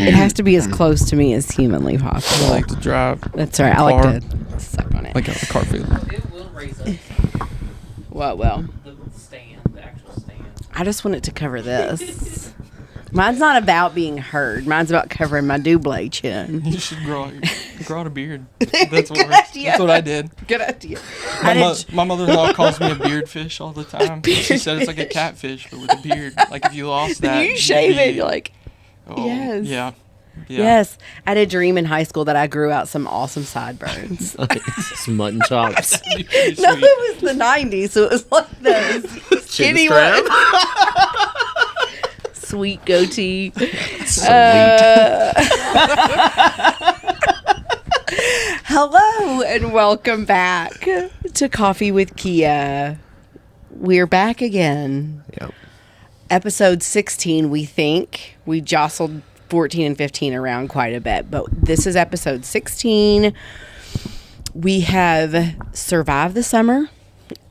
It has to be as close to me as humanly possible. I like to drive. That's right. I like to suck on it. Like a car field. It will raise up. What will? The stand, the actual stand. I just want it to cover this. Mine's not about being heard. Mine's about covering my double chin. You should grow out a beard. That's what I did. Good idea. My mother-in-law calls me a beard fish all the time. She said it's like a catfish, but with a beard. Like if you lost that, you shave it, you're like, oh, yes. Yeah. Yes. I had a dream in high school that I grew out some awesome sideburns. Some mutton chops. No, it was the 90s, so it was like the skinny one. Sweet goatee. Hello and welcome back to Coffee with KHEAA. We're back again. Yep. Episode 16, we think. We jostled 14 and 15 around quite a bit, but this is episode 16. We have survived the summer,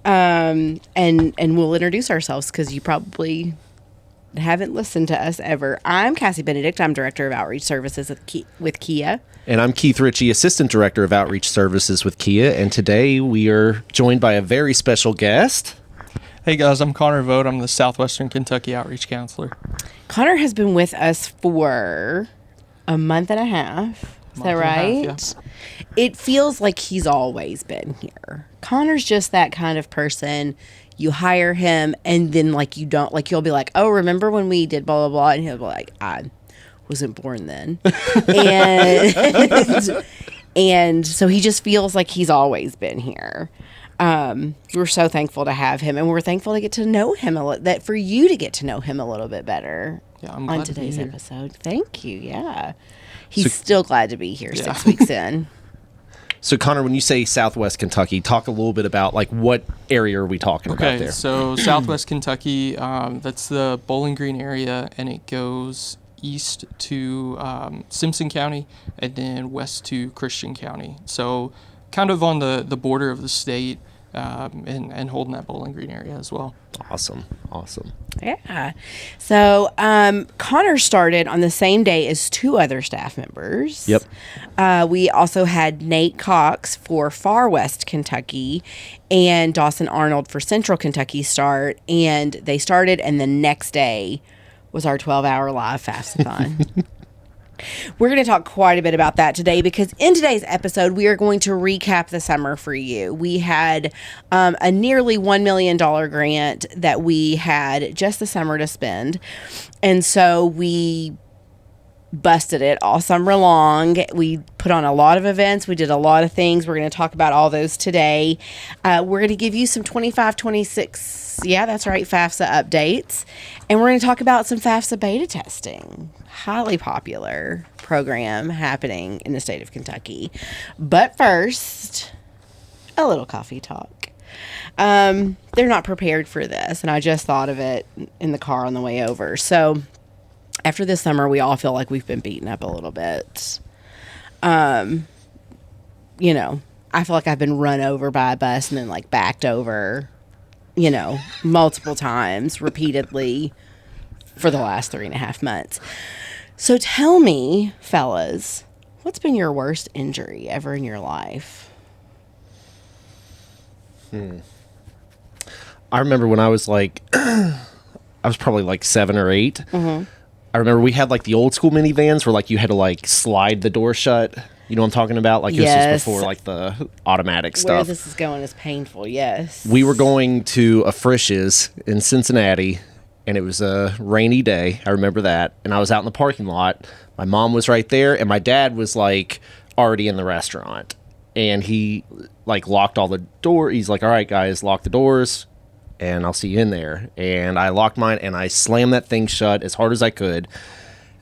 and we'll introduce ourselves because you probably haven't listened to us ever. I'm Casi Benedict. I'm Director of Outreach Services with KHEAA. And I'm Keith Ritchie, Assistant Director of Outreach Services with KHEAA. And today we are joined by a very special guest. Hey guys, I'm Connor Vogt. I'm the Southwestern Kentucky Outreach Counselor. Connor has been with us for a month and a half. Is that right? Yeah. It feels like he's always been here. Connor's just that kind of person. You hire him and then you don't, you'll be like, oh, remember when we did blah, blah, blah. And he'll be like, I wasn't born then. and so he just feels like he's always been here. We're so thankful to have him, and we're thankful to get to know him for you to get to know him a little bit better. Yeah, I'm glad on today's to be here. episode. Thank you. Yeah, he's still glad to be here 6 weeks in. So, Connor, when you say Southwest Kentucky, talk a little bit about what area are we talking about there? Okay, so Southwest Kentucky, that's the Bowling Green area, and it goes east to Simpson County and then west to Christian County. So kind of on the border of the state and holding that Bowling Green area as well. Awesome. Yeah. So Connor started on the same day as two other staff members. Yep. We also had Nate Cox for Far West Kentucky and Dawson Arnold for Central Kentucky start. And they started, and the next day was our 12-hour live FAFSA-thon. We're going to talk quite a bit about that today because in today's episode, we are going to recap the summer for you. We had a nearly $1 million grant that we had just the summer to spend. And so we busted it all summer long. We put on a lot of events. We did a lot of things. We're going to talk about all those today. We're going to give you some 25, 26, yeah, that's right, FAFSA updates. And we're going to talk about some FAFSA beta testing. Highly popular program happening in the state of Kentucky. But first, a little coffee talk. They're not prepared for this, and I just thought of it in the car on the way over. So after this summer, we all feel like we've been beaten up a little bit. I feel like I've been run over by a bus and then backed over, multiple times repeatedly for the last 3.5 months. So tell me, fellas, what's been your worst injury ever in your life? I remember when I was I was probably 7 or 8. Mm-hmm. I remember we had the old school minivans where you had to slide the door shut. You know what I'm talking about? Yes. This was before the automatic stuff. Where this is going is painful, yes. We were going to a Frisch's in Cincinnati, and it was a rainy day. I remember that. And I was out in the parking lot. My mom was right there, and my dad was already in the restaurant. And he locked all the door. He's like, all right, guys, lock the doors, and I'll see you in there. And I locked mine, and I slammed that thing shut as hard as I could.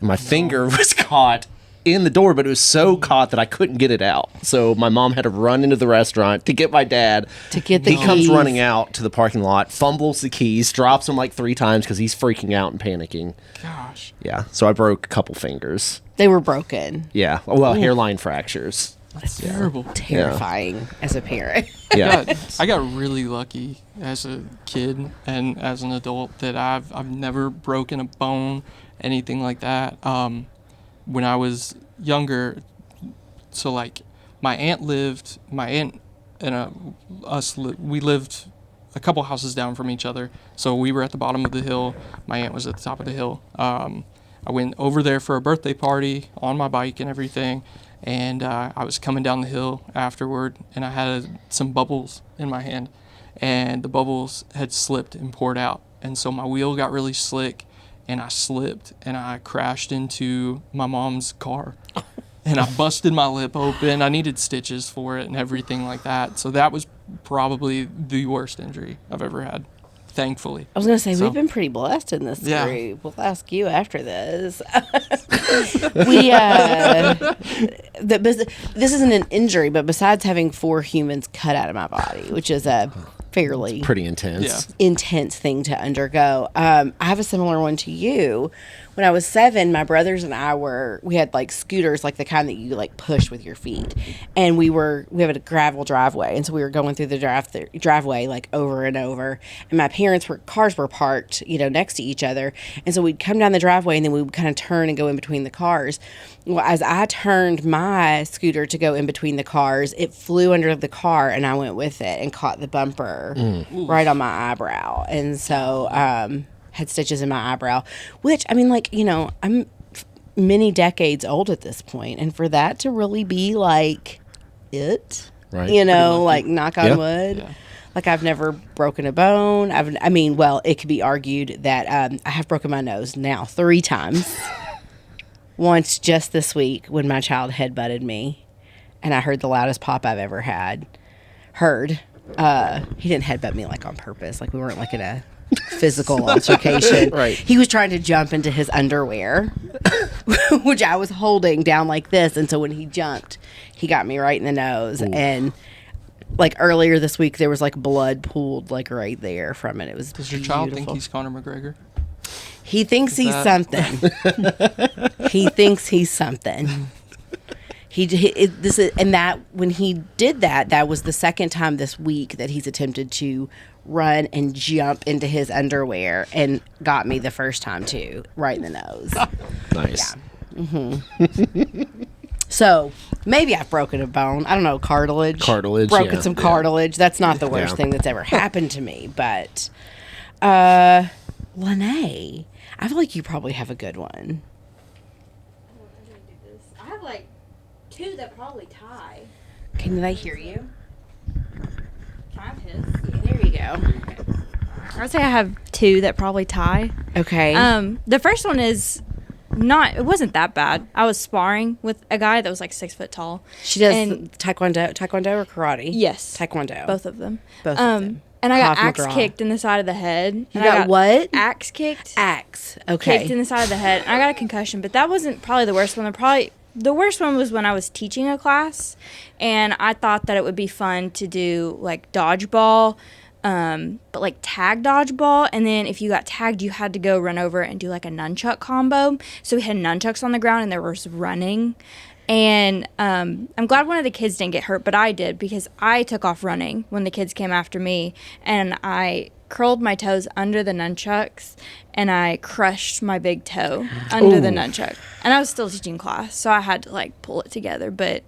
And my finger was caught in the door, but it was so caught that I couldn't get it out. So my mom had to run into the restaurant to get my dad. To get the He comes keys. running out to the parking lot, fumbles the keys, drops them 3 times because he's freaking out and panicking. Gosh. Yeah, so I broke a couple fingers. They were broken. Yeah, well, hairline fractures. That's terrible. Terrifying as a parent. Yeah. I got really lucky as a kid and as an adult that I've never broken a bone, anything like that. when I was younger, so like my aunt and we lived a couple houses down from each other. So we were at the bottom of the hill. My aunt was at the top of the hill. I went over there for a birthday party on my bike and everything. And I was coming down the hill afterward, and I had some bubbles in my hand. And the bubbles had slipped and poured out. And so my wheel got really slick, and I slipped, and I crashed into my mom's car. And I busted my lip open. I needed stitches for it and everything like that. So that was probably the worst injury I've ever had, thankfully. I was going to say, So- we've been pretty blessed in this Yeah. group. We'll ask you after this. This isn't an injury, but besides having 4 humans cut out of my body, which is a fairly Pretty intense. intense thing to undergo. I have a similar one to you. When I was 7, my brothers and I we had like scooters, like the kind that you like push with your feet. And we have a gravel driveway. And so we were going through the driveway like over and over. And my cars were parked, next to each other. And so we'd come down the driveway and then we would kind of turn and go in between the cars. Well, as I turned my scooter to go in between the cars, it flew under the car and I went with it and caught the bumper right on my eyebrow. And so, had stitches in my eyebrow, which, I mean, like, I'm many decades old at this point. And for that to really be like it, Right. like knock on Yeah. wood. Yeah. Like I've never broken a bone. It could be argued that I have broken my nose now 3 times. Once just this week when my child headbutted me and I heard the loudest pop I've ever heard. He didn't headbutt me like on purpose. Like we weren't like in a physical altercation. Right. He was trying to jump into his underwear, which I was holding down like this. And so when he jumped, he got me right in the nose. Ooh. And like earlier this week, there was like blood pooled like right there from it. It was Does your beautiful. child think he's Conor McGregor? He thinks he's something. He thinks he's something. When he did that, that was the second time this week that he's attempted to run and jump into his underwear and got me the first time too, right in the nose. Nice. So maybe I've broken a bone. I don't know, cartilage. Broken yeah. some cartilage. That's not the worst Yeah. thing that's ever happened to me. But Lene, I feel like you probably have a good one. I have like 2 that probably tie. Can they hear you? Can I have his? There you go. I would say I have 2 that probably tie. Okay. The first one is it wasn't that bad. I was sparring with a guy that was like 6 foot tall. She does and- taekwondo or karate? Yes. Taekwondo. Both of them. Both of them. And I got Krav axe Maga. kicked in the side of the head. You And got what? Axe kicked. Axe. Okay. Kicked in the side of the head. And I got a concussion, but that wasn't probably the worst one. The worst one was when I was teaching a class, and I thought that it would be fun to do like dodgeball, but like tag dodgeball. And then if you got tagged, you had to go run over and do like a nunchuck combo. So we had nunchucks on the ground, and there was running. And I'm glad one of the kids didn't get hurt, but I did because I took off running when the kids came after me, and I curled my toes under the nunchucks, and I crushed my big toe under the nunchuck. And I was still teaching class, so I had to like pull it together, but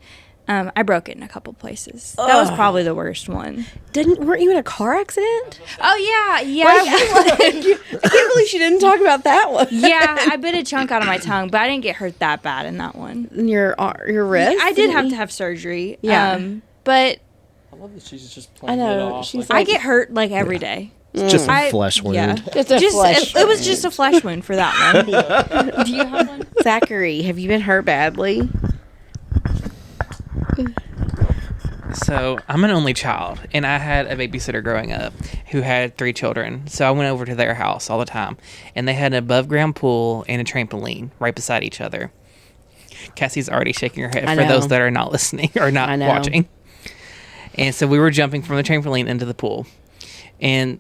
I broke it in a couple places. That was probably the worst one. Weren't you in a car accident? Oh yeah. I can't believe she didn't talk about that one. Yeah, I bit a chunk out of my tongue, but I didn't get hurt that bad in that one. Your wrist? I did have to have surgery. Yeah. But I love that she's just I playing it know, off. she's I get hurt like every day. It's just a I- flesh wound. Yeah. Just a flesh It was just a flesh wound for that one. Do you have one? Zachary, have you been hurt badly? So I'm an only child, and I had a babysitter growing up who had 3 children. So I went over to their house all the time, and they had an above-ground pool and a trampoline right beside each other. Cassie's already shaking her head I for know. those that are not listening or I not know. watching. And so we were jumping from the trampoline into the pool, and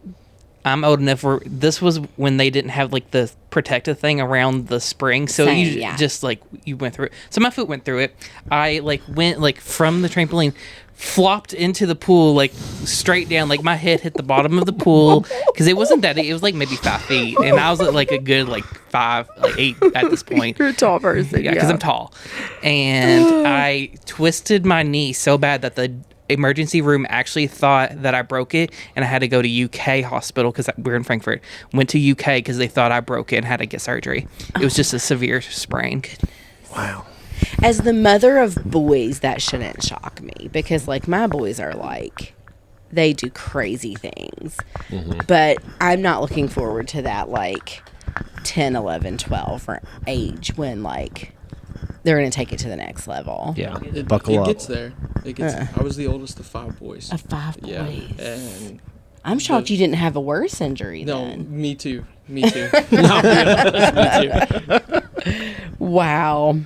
I'm old enough where this was when they didn't have like the protective thing around the spring, so Same, you yeah. just like you went through it. So my foot went through it. I like went like from the trampoline flopped into the pool, like straight down, like my head hit the bottom of the pool because it wasn't that deep. It was like maybe 5 feet, and I was at like a good like 5, like 8 at this point. You're a tall person. Yeah, because I'm tall, and I twisted my knee so bad that the emergency room actually thought that I broke it, and I had to go to UK hospital because we're in Frankfurt. Went to UK because they thought I broke it and had to get surgery. It was just a severe sprain. Wow. As the mother of boys, that shouldn't shock me because, like, my boys are like, they do crazy things. But I'm not looking forward to that, like, 10, 11, 12 age when, like, they're going to take it to the next level. Yeah. It Buckle up. gets there. It gets. I was the oldest of 5 boys. Of 5 Yeah, boys. and I'm shocked you didn't have a worse injury no, then. me too. Me too. No, me too. Wow.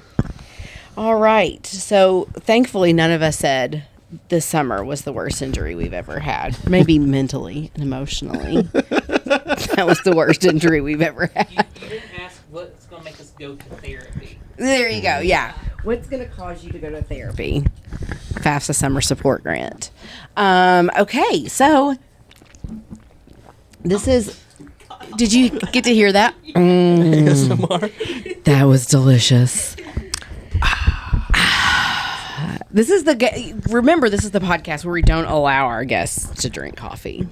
All right. So thankfully, none of us said this summer was the worst injury we've ever had. Maybe mentally and emotionally. That was the worst injury we've ever had. You didn't ask what's going to make us go to therapy. There you go. Yeah. What's going to cause you to go to therapy? FAFSA summer support grant. Okay. So this is. Did you get to hear that? That was delicious. This is remember, this is the podcast where we don't allow our guests to drink coffee.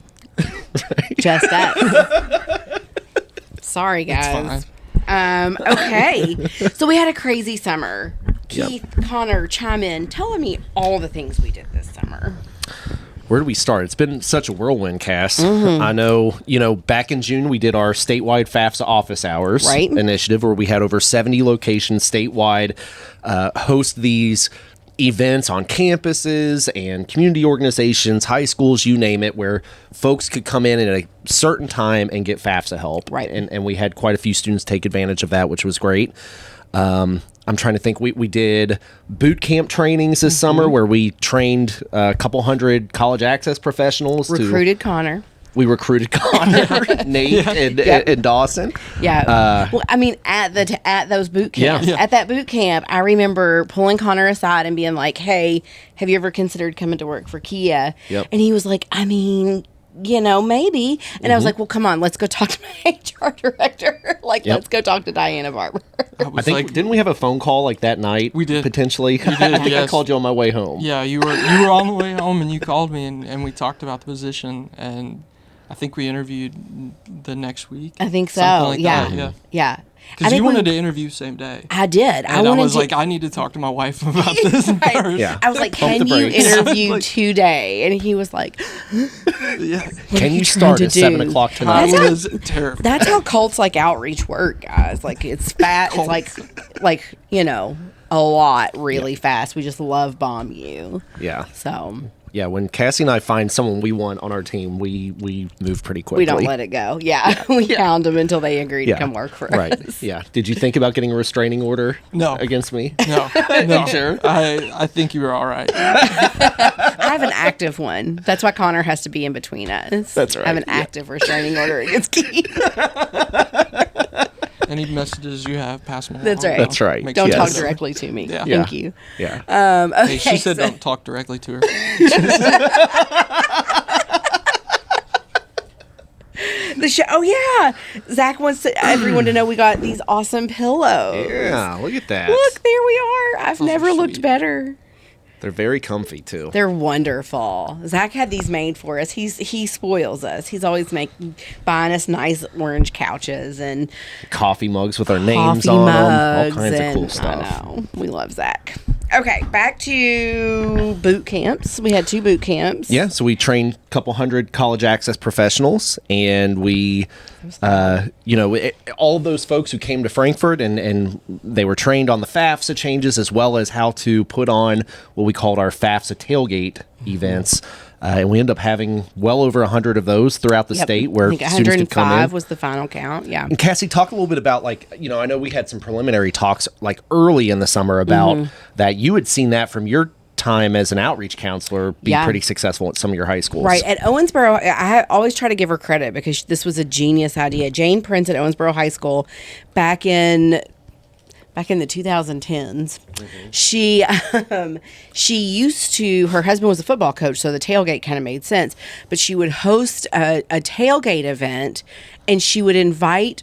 Just us. Sorry, guys. Okay. So we had a crazy summer. Keith, Connor, chime in. Tell me all the things we did this summer. Where do we start? It's been such a whirlwind, Cass. I know, back in June, we did our statewide FAFSA office hours initiative where we had over 70 locations statewide host these events on campuses and community organizations, high schools, you name it, where folks could come in at a certain time and get FAFSA help. Right. And we had quite a few students take advantage of that, which was great. I'm trying to think. We did boot camp trainings this summer where we trained a couple hundred college access professionals. Connor. We recruited Connor, Nate, and Dawson. Yeah. Well, I mean, at those boot camps, at that boot camp, I remember pulling Connor aside and being like, "Hey, have you ever considered coming to work for KHEAA?" Yep. And he was like, "I mean, maybe." And I was like, "Well, come on, let's go talk to my HR director. Let's go talk to Diana Barber." I think didn't we have a phone call like that night? We did. Potentially. We did, I think I yes. called you on my way home. Yeah, you were on the way home, and you called me, and we talked about the position, and I think we interviewed the next week. I think so. Something like Yeah. that, Yeah. Because you wanted to interview same day. I did. And I was like, I need to talk to my wife about this first. Yeah. I was like, Pump "Can the you brakes." interview today?" And he was like, Yeah. Can you trying start to at 7 do? o'clock I tonight? was terrified. "That's how cults like outreach work, guys. Like it's fat. It's like a lot really fast. We just love bomb you. Yeah. So Yeah, when Cassie and I find someone we want on our team, we move pretty quickly. we don't let it go. Yeah, we hound them until they agree to come work for right. us. Yeah. Did you think about getting a restraining order No. against me? No. Sure? I think you were all right. I have an active one. That's why Connor has to be in between us. That's right. I have an active restraining order against Keith. Any messages you have, pass them along. That's right. That's right. Make Don't sure talk you know. directly to me. Yeah. Thank you. Yeah. Okay, Hey, she said so- don't talk directly to her. The show. Oh yeah, Zach wants everyone to know we got these awesome pillows. Yeah, look at that. Look, there we are. I've Those are never looked sweet. better. They're very comfy, too. They're wonderful. Zach had these made for us. He spoils us. He's always buying us nice orange couches and Coffee mugs with our names coffee on mugs. them. All kinds of cool and stuff. I know. We love Zach. Okay, back to boot camps. We had 2 boot camps. Yeah, so we trained a couple hundred college access professionals, and we, all of those folks who came to Frankfurt and they were trained on the FAFSA changes as well as how to put on what we called our FAFSA tailgate events. And we ended up having well over 100 of those throughout the state where I think students could come in. 105 was the final count. Yeah. And Cassie, talk a little bit about I know we had some preliminary talks early in the summer about that. You had seen that from your time as an outreach counselor be pretty successful at some of your high schools. Right. At Owensboro, I always try to give her credit because this was a genius idea. Jane Prince at Owensboro High School back in back in the 2010s. She used to, her husband was a football coach, so the tailgate kind of made sense. But she would host a tailgate event, and she would invite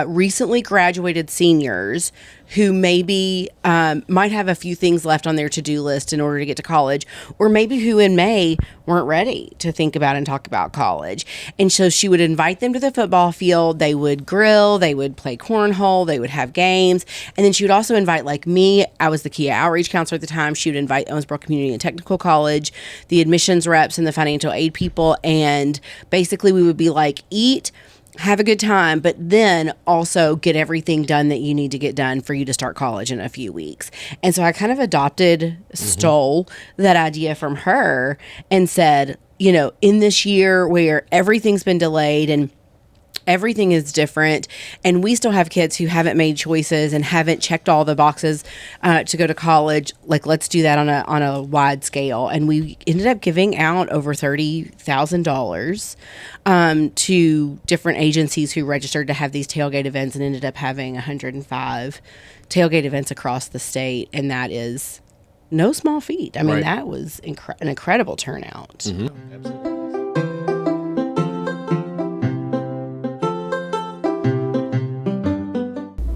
recently graduated seniors who maybe might have a few things left on their to-do list in order to get to college, or maybe who in May weren't ready to think about and talk about college. And so she would invite them to the football field. They would grill, they would play cornhole, they would have games. And then she would also invite, like me, I was the KHEAA outreach counselor at the time. She would invite Owensboro Community and Technical College, the admissions reps and the financial aid people. And basically we would be like, eat, have a good time, but then also get everything done that you need to get done for you to start college in a few weeks. And so I kind of stole that idea from her and said, you know, in this year where everything's been delayed and everything is different, and we still have kids who haven't made choices and haven't checked all the boxes to go to college. Like, let's do that on a wide scale. And we ended up giving out over $30,000 to different agencies who registered to have these tailgate events, and ended up having 105 tailgate events across the state. And that is no small feat. I mean, that was an incredible turnout. Mm-hmm.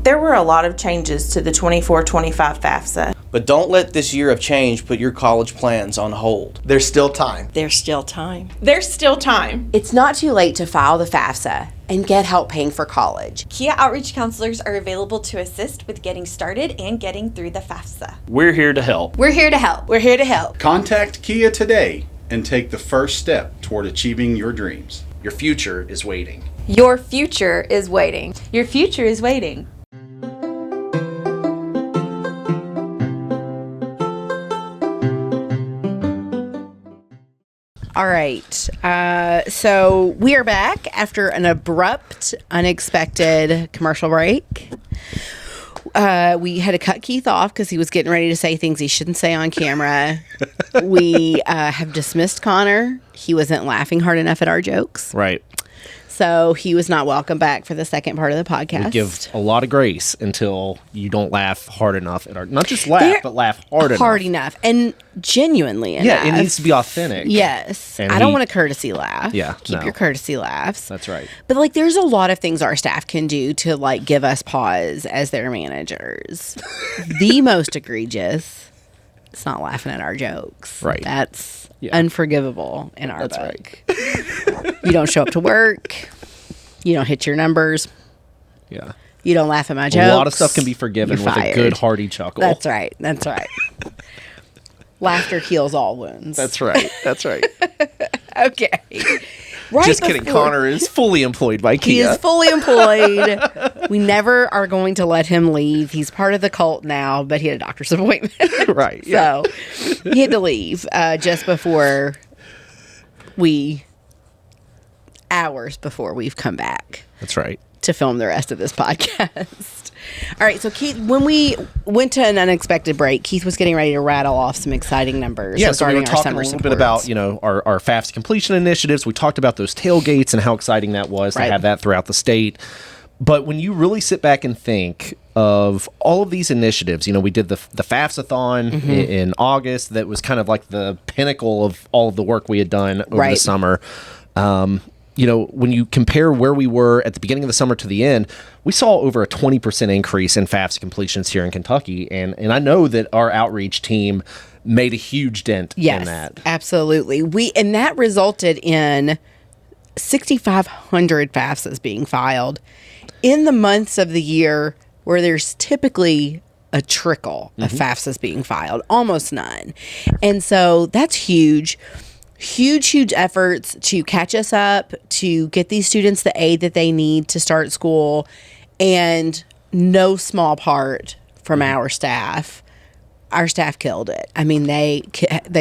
There were a lot of changes to the 24-25 FAFSA. But don't let this year of change put your college plans on hold. There's still time. There's still time. There's still time. It's not too late to file the FAFSA and get help paying for college. KHEAA outreach counselors are available to assist with getting started and getting through the FAFSA. We're here to help. We're here to help. We're here to help. Contact KHEAA today and take the first step toward achieving your dreams. Your future is waiting. Your future is waiting. Your future is waiting. All right. So we are back after an abrupt, unexpected commercial break. We had to cut Keith off because he was getting ready to say things he shouldn't say on camera. We have dismissed Connor. He wasn't laughing hard enough at our jokes. Right. So he was not welcome back for the second part of the podcast. We give a lot of grace until you don't laugh hard enough at our, not just laugh, but laugh hard enough. Hard enough. And genuinely enough. Yeah, it needs to be authentic. Yes. And I don't want a courtesy laugh. Yeah, Keep your courtesy laughs. That's right. But like, there's a lot of things our staff can do to like give us pause as their managers. The most egregious, it's not laughing at our jokes. Right. That's unforgivable in our book. Right. You don't show up to work. You don't hit your numbers. Yeah. You don't laugh at my jokes. A lot of stuff can be forgiven with a good hearty chuckle. That's right. That's right. Laughter heals all wounds. That's right. That's right. Okay. Right. Just kidding. Connor is fully employed by KHEAA. He is fully employed. We never are going to let him leave. He's part of the cult now, but he had a doctor's appointment. Right. Yeah. So he had to leave just before hours before we've come back. That's right. To film the rest of this podcast. All right, so Keith, when we went to an unexpected break, Keith was getting ready to rattle off some exciting numbers. Yeah, so we were talking a little bit about, our FAFSA completion initiatives. We talked about those tailgates and how exciting that was to have that throughout the state. But when you really sit back and think of all of these initiatives, we did the FAFSA-thon in August. That was kind of like the pinnacle of all of the work we had done over the summer. When you compare where we were at the beginning of the summer to the end, we saw over a 20% increase in FAFSA completions here in Kentucky. And I know that our outreach team made a huge dent in that. Yes, absolutely. And that resulted in 6,500 FAFSAs being filed in the months of the year where there's typically a trickle of FAFSAs being filed, almost none. And so that's huge. Huge efforts to catch us up, to get these students the aid that they need to start school, and no small part from our staff. Our staff killed it. I mean, they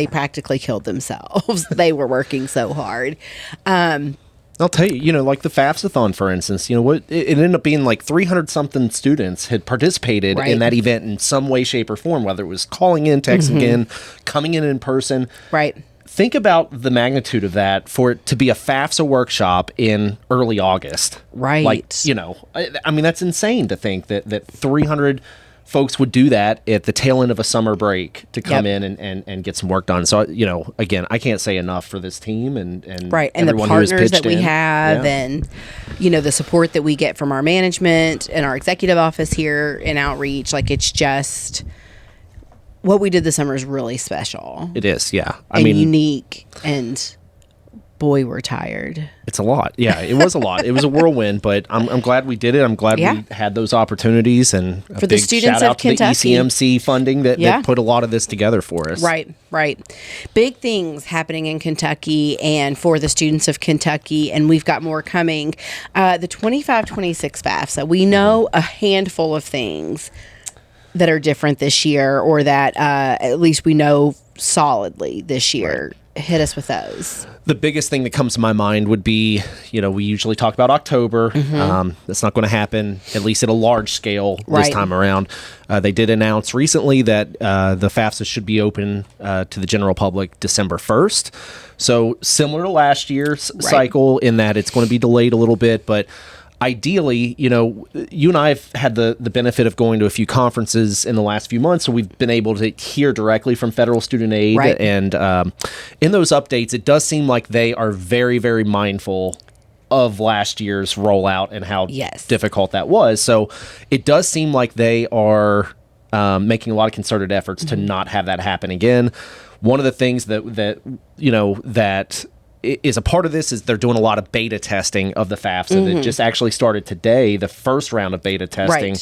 practically killed themselves. They were working so hard. I'll tell you, like the FAFSA-thon, for instance, it ended up being like 300-something students had participated in that event in some way, shape, or form, whether it was calling in, texting in, coming in person. Right. Think about the magnitude of that for it to be a FAFSA workshop in early August. Right. Like, I mean, that's insane to think that 300 folks would do that at the tail end of a summer break to come in and get some work done. So, again, I can't say enough for this team and right. And the everyone who has partners pitched that we in. have and, the support that we get from our management and our executive office here in outreach. Like, it's just what we did this summer is really special. It is, yeah. I mean, unique, and boy, we're tired. It's a lot. Yeah, it was a lot. It was a whirlwind, but I'm glad we did it. I'm glad we had those opportunities, and for the students shout of out Kentucky. to the ECMC funding that put a lot of this together for us. Right. Big things happening in Kentucky and for the students of Kentucky, and we've got more coming. The 25-26 FAFSA, we know a handful of things that are different this year, or that at least we know solidly this year. Right. Hit us with those. The biggest thing that comes to my mind would be, we usually talk about October. That's not going to happen, at least at a large scale this time around. They did announce recently that the FAFSA should be open to the general public December 1st. So similar to last year's cycle in that it's going to be delayed a little bit, but ideally, you and I have had the benefit of going to a few conferences in the last few months, so we've been able to hear directly from federal student aid. Right. And in those updates, it does seem like they are very, very mindful of last year's rollout and how difficult that was. So it does seem like they are making a lot of concerted efforts to not have that happen again. One of the things that is a part of this is they're doing a lot of beta testing of the FAFSA that just actually started today, the first round of beta testing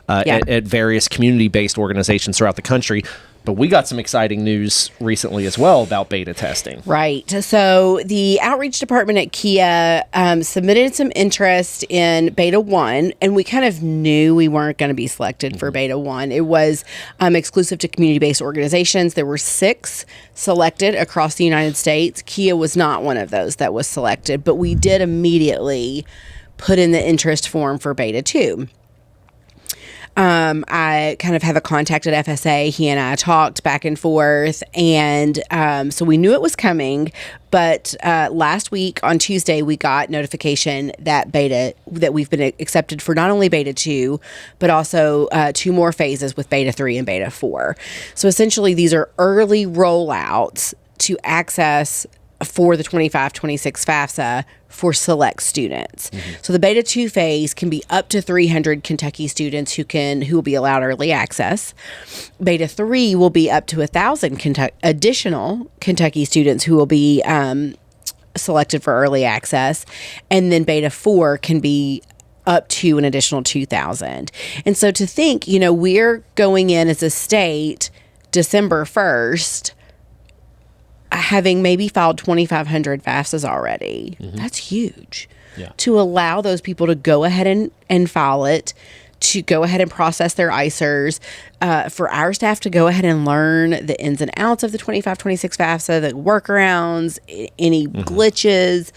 at various community-based organizations throughout the country. But we got some exciting news recently as well about beta testing. Right. So the outreach department at KHEAA submitted some interest in beta 1, and we kind of knew we weren't going to be selected for beta 1. It was exclusive to community-based organizations. There were 6 selected across the United States. KHEAA was not one of those that was selected, but we did immediately put in the interest form for beta 2. I kind of have a contact at FSA. He and I talked back and forth, and so we knew it was coming. But last week on Tuesday, we got notification that we've been accepted for not only beta 2, but also 2 more phases with beta 3 and beta 4. So essentially, these are early rollouts to access for the 25-26 FAFSA for select students. So the beta 2 phase can be up to 300 Kentucky students who will be allowed early access. Beta 3 will be up to 1,000 additional Kentucky students who will be selected for early access. And then beta 4 can be up to an additional 2,000. And so to think, we're going in as a state December 1st, having maybe filed 2,500 FAFSAs already. That's huge. Yeah. To allow those people to go ahead and file it, to go ahead and process their ICERs, for our staff to go ahead and learn the ins and outs of the 25-26 FAFSA, the workarounds, any glitches.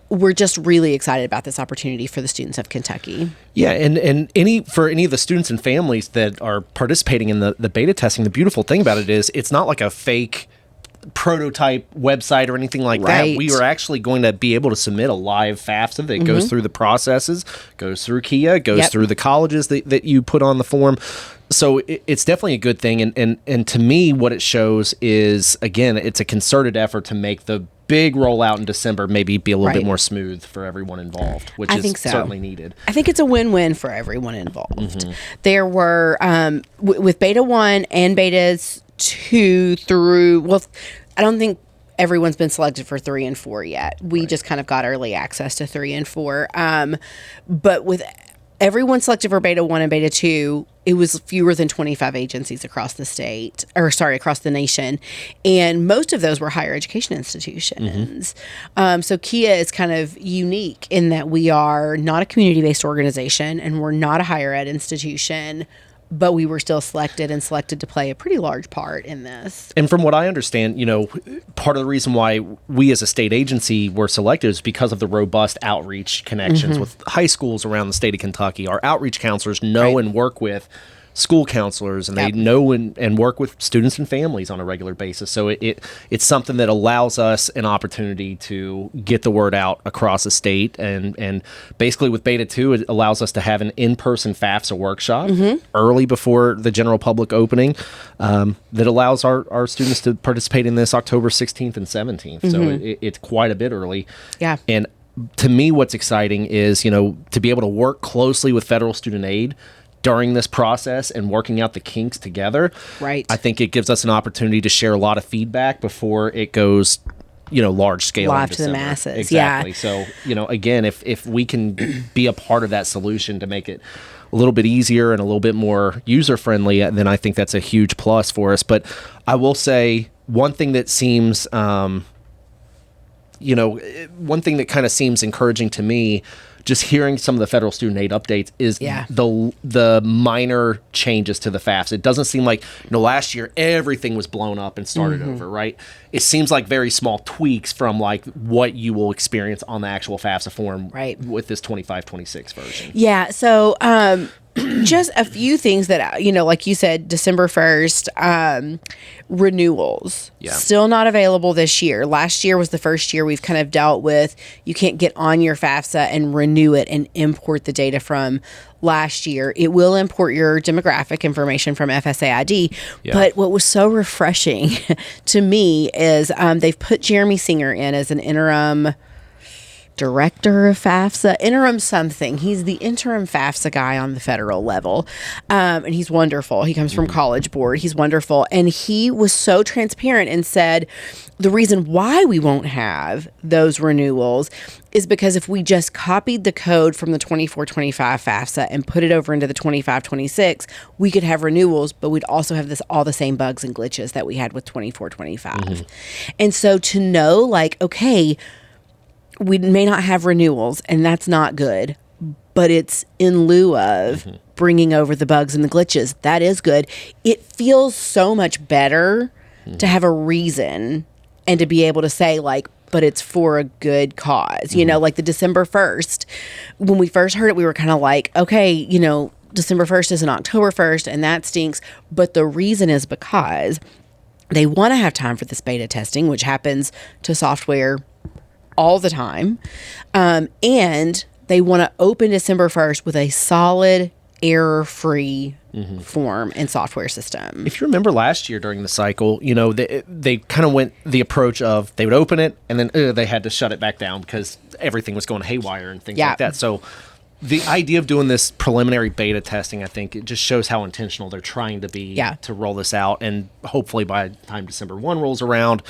We're just really excited about this opportunity for the students of Kentucky. Yeah, and for any of the students and families that are participating in the beta testing, the beautiful thing about it is it's not like a fake prototype website or anything like that. We are actually going to be able to submit a live FAFSA that goes through the processes, goes through KHEAA, goes through the colleges that you put on the form. So it's definitely a good thing. And to me, what it shows is, again, it's a concerted effort to make the big rollout in December maybe be a little bit more smooth for everyone involved, which is certainly needed. I think it's a win-win for everyone involved. There were, with beta 1 and betas 2 through, I don't think everyone's been selected for 3 and 4 yet. We just kind of got early access to 3 and 4. But with everyone selected for beta 1 and beta 2, it was fewer than 25 agencies across the across the nation. And most of those were higher education institutions. So KHEAA is kind of unique in that we are not a community-based organization and we're not a higher ed institution, but we were still selected to play a pretty large part in this. And from what I understand, part of the reason why we as a state agency were selected is because of the robust outreach connections with high schools around the state of Kentucky. Our outreach counselors know and work with school counselors, and they know and work with students and families on a regular basis. So it's something that allows us an opportunity to get the word out across the state. And basically with Beta 2, it allows us to have an in-person FAFSA workshop early before the general public opening that allows our students to participate in this October 16th and 17th. So it's quite a bit early. Yeah. And to me, what's exciting is, to be able to work closely with federal student aid during this process and working out the kinks together. Right. I think it gives us an opportunity to share a lot of feedback before it goes, large scale live in to the December. masses. Exactly. Yeah. So, again, if we can be a part of that solution to make it a little bit easier and a little bit more user friendly, then I think that's a huge plus for us. But I will say one thing that seems, one thing that kind of seems encouraging to me, just hearing some of the federal student aid updates, is the minor changes to the FAFSA. It doesn't seem like, last year everything was blown up and started over, right? It seems like very small tweaks from like what you will experience on the actual FAFSA form with this 25-26 version. Yeah. So, just a few things that, like you said, December 1st, renewals. Yeah. Still not available this year. Last year was the first year we've kind of dealt with, you can't get on your FAFSA and renew it and import the data from last year. It will import your demographic information from FSA ID. Yeah. But what was so refreshing to me is they've put Jeremy Singer in as an interim director of FAFSA, interim something. He's the interim FAFSA guy on the federal level. And he's wonderful. He comes from College Board. He's wonderful. And he was so transparent and said, the reason why we won't have those renewals is because if we just copied the code from the 24-25 FAFSA and put it over into the 25-26, we could have renewals, but we'd also have all the same bugs and glitches that we had with 24-25. And so to know, like, okay, we may not have renewals, and that's not good, but it's in lieu of bringing over the bugs and the glitches. That is good. It feels so much better to have a reason and to be able to say, like, but it's for a good cause. Like the December 1st, when we first heard it, we were kind of like, okay, December 1st is an October 1st, and that stinks. But the reason is because they want to have time for this beta testing, which happens to software all the time. And they want to open December 1st with a solid, error-free form and software system. If you remember last year during the cycle, they kind of went the approach of they would open it and then they had to shut it back down because everything was going haywire and things like that. So the idea of doing this preliminary beta testing, I think it just shows how intentional they're trying to be to roll this out. And hopefully by the time December 1 rolls around,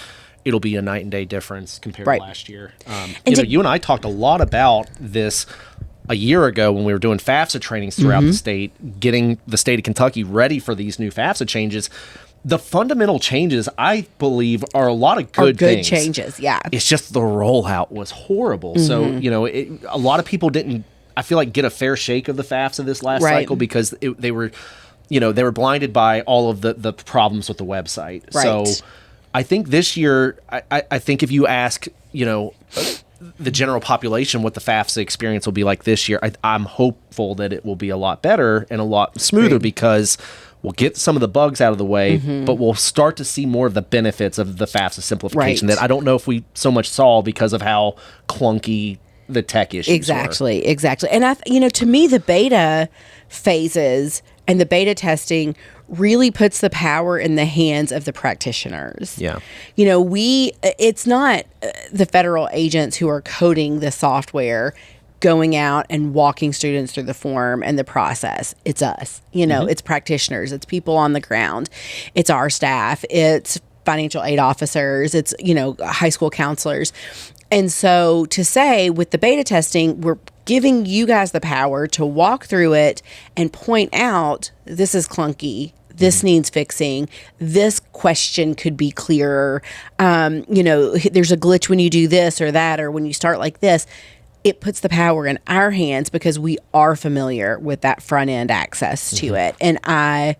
it'll be a night and day difference compared to last year. You and I talked a lot about this a year ago when we were doing FAFSA trainings throughout the state, getting the state of Kentucky ready for these new FAFSA changes. The fundamental changes, I believe, are a lot of good things. Changes, yeah. It's just the rollout was horrible. So, a lot of people didn't, I feel like, get a fair shake of the FAFSA this last cycle because they were blinded by all of the problems with the website. Right. So I think this year, I think if you ask, the general population what the FAFSA experience will be like this year, I'm hopeful that it will be a lot better and a lot smoother because we'll get some of the bugs out of the way, but we'll start to see more of the benefits of the FAFSA simplification that I don't know if we so much saw because of how clunky the tech issues were. Exactly. And to me, the beta phases and the beta testing really puts the power in the hands of the practitioners. Yeah. It's not the federal agents who are coding the software going out and walking students through the form and the process. It's us. It's practitioners. It's people on the ground. It's our staff. It's financial aid officers. It's, high school counselors. And so to say with the beta testing, we're giving you guys the power to walk through it and point out, this is clunky. This needs fixing. This question could be clearer. There's a glitch when you do this or that, or when you start like this. It puts the power in our hands because we are familiar with that front end access to it. And I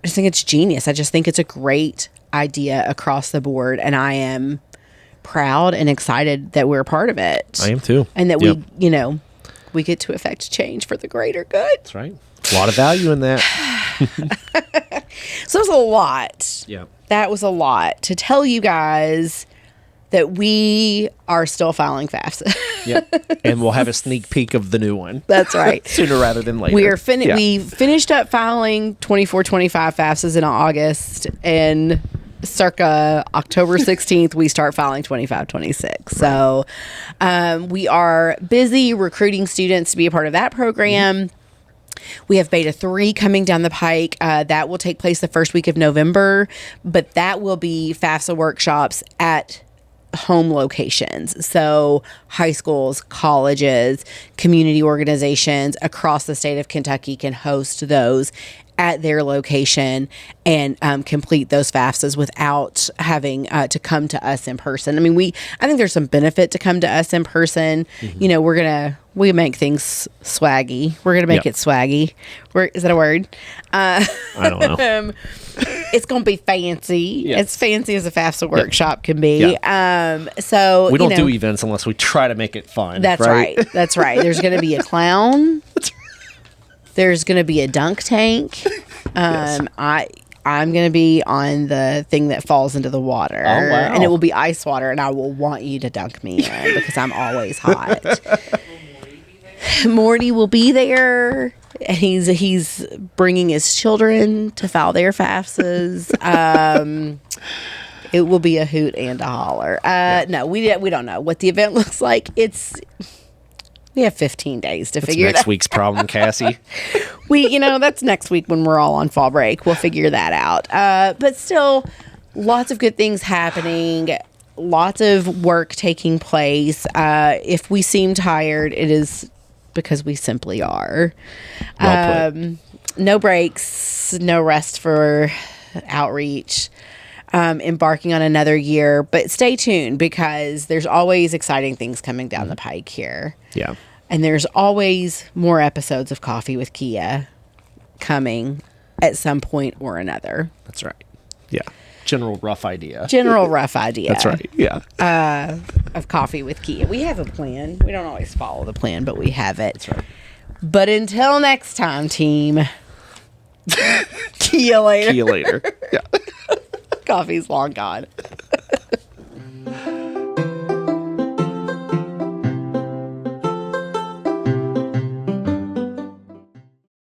just think it's genius. I just think it's a great idea across the board. And I am proud and excited that we're a part of it. I am too. And that we get to affect change for the greater good. That's right. A lot of value in that. So it was a lot. Yeah. That was a lot to tell you guys that we are still filing FAFSA. Yep. And we'll have a sneak peek of the new one. That's right. Sooner rather than later. We are Yeah. We finished up filing 24-25 FAFSAs in August, and circa October 16th, we start filing 25-26. So we are busy recruiting students to be a part of that program. We have Beta 3 coming down the pike. That will take place the first week of November, but that will be FAFSA workshops at home locations. So high schools, colleges, community organizations across the state of Kentucky can host those at their location and complete those FAFSAs without having to come to us in person. I mean, I think there's some benefit to come to us in person. You know, we make things swaggy. We're going to make it swaggy. Is that a word? I don't know. It's going to be fancy. Yes. As fancy as a FAFSA workshop can be. Yeah. So we don't do events unless we try to make it fun. That's right. That's right. There's going to be a clown. There's going to be a dunk tank. Yes. I'm going to be on the thing that falls into the water. Oh, wow. And it will be ice water, and I will want you to dunk me in because I'm always hot. Morty will be there. And he's bringing his children to file their FAFSAs. It will be a hoot and a holler. No, we don't know what the event looks like. We have 15 days to figure it out. Next week's problem, Cassie. That's next week when we're all on fall break. We'll figure that out. But still, lots of good things happening. Lots of work taking place. If we seem tired, it is because we simply are. Well put. No breaks, no rest for outreach. Embarking on another year, but stay tuned because there's always exciting things coming down the pike here. Yeah. And there's always more episodes of Coffee with KHEAA coming at some point or another. That's right. Yeah. General rough idea. That's right. Yeah. Of Coffee with KHEAA. We have a plan. We don't always follow the plan, but we have it. That's right. But until next time, team. KHEAA later. See you later. Yeah. Coffee's long gone.